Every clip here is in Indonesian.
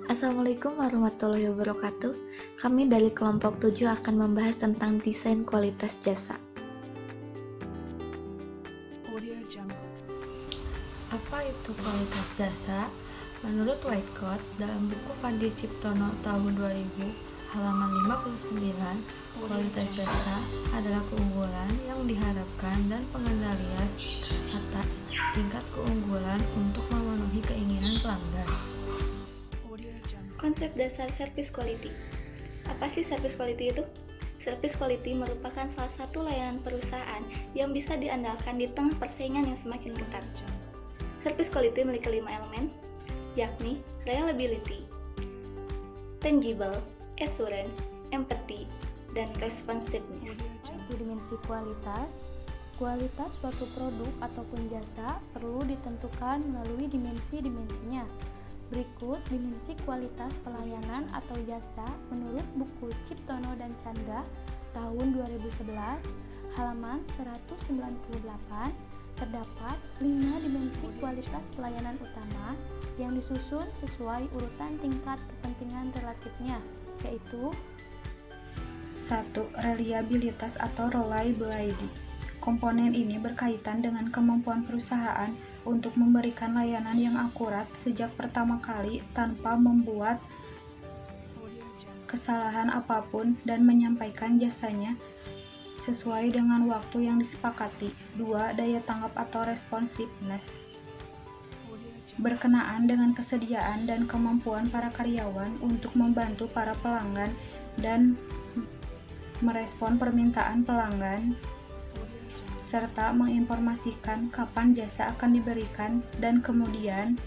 Assalamualaikum warahmatullahi wabarakatuh. Kami dari kelompok 7 akan membahas tentang desain kualitas jasa. Apa itu kualitas jasa? Menurut Whitecott, dalam buku Fandi Ciptono tahun 2000, halaman 59, kualitas jasa adalah keunggulan yang diharapkan dan pengendalian atas tingkat keunggulan untuk memenuhi keinginan pelanggan. Konsep dasar service quality. Apa sih service quality itu? Service quality merupakan salah satu layanan perusahaan yang bisa diandalkan di tengah persaingan yang semakin ketat. Service quality memiliki 5 elemen, yakni reliability, tangible, assurance, empathy, dan responsiveness. Dimensi kualitas suatu produk ataupun jasa perlu ditentukan melalui dimensi-dimensinya. Berikut dimensi kualitas pelayanan atau jasa menurut buku Ciptono dan Chandra tahun 2011 halaman 198. Terdapat 5 dimensi kualitas pelayanan utama yang disusun sesuai urutan tingkat kepentingan relatifnya, yaitu 1. Reliabilitas atau reliability. Komponen ini berkaitan dengan kemampuan perusahaan untuk memberikan layanan yang akurat sejak pertama kali tanpa membuat kesalahan apapun dan menyampaikan jasanya sesuai dengan waktu yang disepakati. 2. Daya tanggap atau responsiveness. Berkenaan dengan kesediaan dan kemampuan para karyawan untuk membantu para pelanggan dan merespon permintaan pelanggan, serta menginformasikan kapan jasa akan diberikan dan kemudian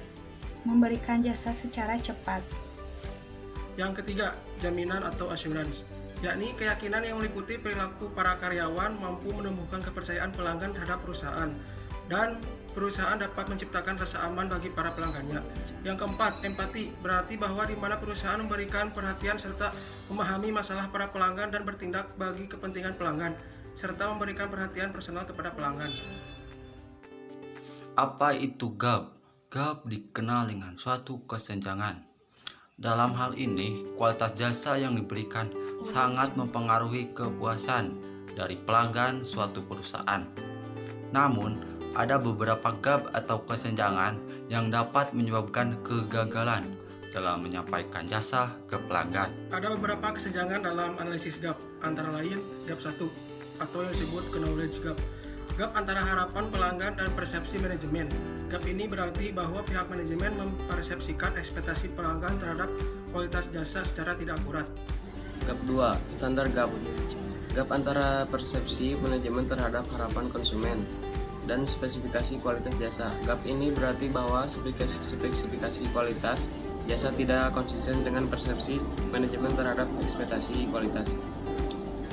memberikan jasa secara cepat. Yang ketiga, jaminan atau assurance, yakni keyakinan yang meliputi perilaku para karyawan mampu menumbuhkan kepercayaan pelanggan terhadap perusahaan dan perusahaan dapat menciptakan rasa aman bagi para pelanggannya. Yang keempat, empati, berarti bahwa di mana perusahaan memberikan perhatian serta memahami masalah para pelanggan dan bertindak bagi kepentingan pelanggan, serta memberikan perhatian personal kepada pelanggan. Apa itu gap? Gap dikenal dengan suatu kesenjangan. Dalam hal ini, kualitas jasa yang diberikan sangat mempengaruhi kepuasan dari pelanggan suatu perusahaan. Namun, ada beberapa gap atau kesenjangan yang dapat menyebabkan kegagalan dalam menyampaikan jasa ke pelanggan. Ada beberapa kesenjangan dalam analisis gap, antara lain gap 1 atau yang disebut knowledge gap. Gap antara harapan pelanggan dan persepsi manajemen. Gap ini berarti bahwa pihak manajemen mempersepsikan ekspektasi pelanggan terhadap kualitas jasa secara tidak akurat. Gap 2, standar gap. Gap antara persepsi manajemen terhadap harapan konsumen dan spesifikasi kualitas jasa. Gap ini berarti bahwa spesifikasi kualitas jasa tidak konsisten dengan persepsi manajemen terhadap ekspektasi kualitas.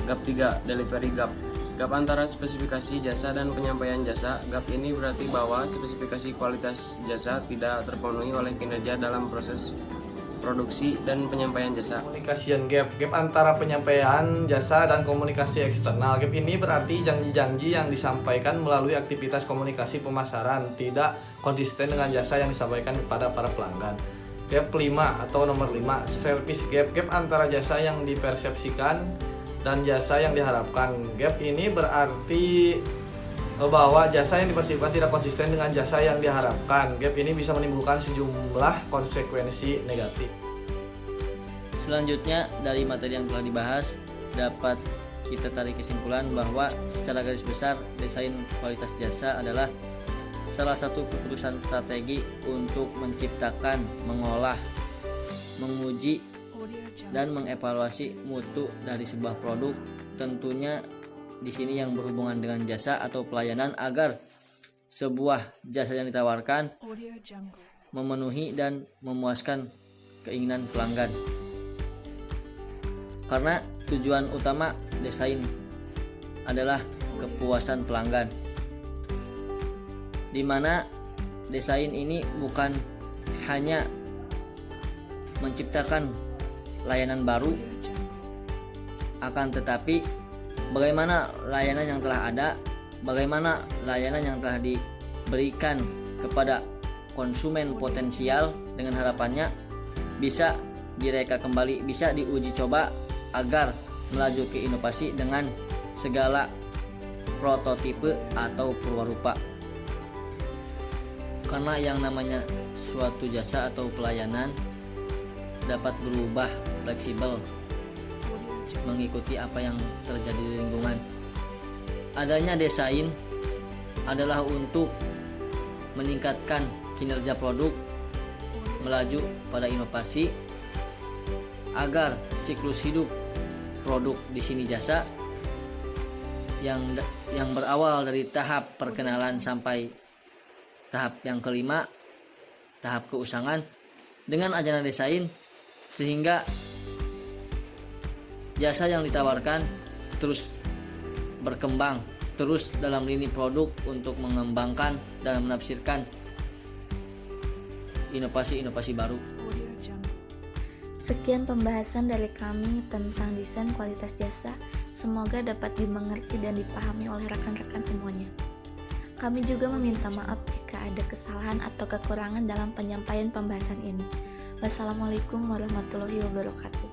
Gap 3, delivery gap. Gap antara spesifikasi jasa dan penyampaian jasa. Gap ini berarti bahwa spesifikasi kualitas jasa tidak terpenuhi oleh kinerja dalam proses produksi dan penyampaian jasa. Komunikasian gap antara penyampaian jasa dan komunikasi eksternal. Gap ini berarti janji-janji yang disampaikan melalui aktivitas komunikasi pemasaran tidak konsisten dengan jasa yang disampaikan kepada para pelanggan. Gap 5 atau nomor 5, service gap. Gap antara jasa yang dipersepsikan dan jasa yang diharapkan. Gap ini berarti bahwa jasa yang dipersepsikan tidak konsisten dengan jasa yang diharapkan. Gap ini bisa menimbulkan sejumlah konsekuensi negatif. Selanjutnya, dari materi yang telah dibahas dapat kita tarik kesimpulan bahwa secara garis besar desain kualitas jasa adalah salah satu keputusan strategi untuk menciptakan, mengolah, menguji, dan mengevaluasi mutu dari sebuah produk, tentunya di sini yang berhubungan dengan jasa atau pelayanan, agar sebuah jasa yang ditawarkan memenuhi dan memuaskan keinginan pelanggan. Karena tujuan utama desain adalah kepuasan pelanggan, di mana desain ini bukan hanya menciptakan layanan baru, akan tetapi bagaimana layanan yang telah ada, bagaimana layanan yang telah diberikan kepada konsumen potensial dengan harapannya bisa direka kembali, bisa diuji coba agar melaju ke inovasi dengan segala prototipe atau purwarupa. Karena yang namanya suatu jasa atau pelayanan dapat berubah fleksibel mengikuti apa yang terjadi di lingkungan. Adanya desain adalah untuk meningkatkan kinerja produk, melaju pada inovasi agar siklus hidup produk di sini jasa yang berawal dari tahap perkenalan sampai tahap yang kelima, tahap keusangan dengan ajana desain, sehingga jasa yang ditawarkan terus berkembang terus dalam lini produk untuk mengembangkan dan menafsirkan inovasi-inovasi baru. Sekian pembahasan dari kami tentang desain kualitas jasa. Semoga dapat dimengerti dan dipahami oleh rekan-rekan semuanya. Kami juga meminta maaf jika ada kesalahan atau kekurangan dalam penyampaian pembahasan ini. Wassalamualaikum warahmatullahi wabarakatuh.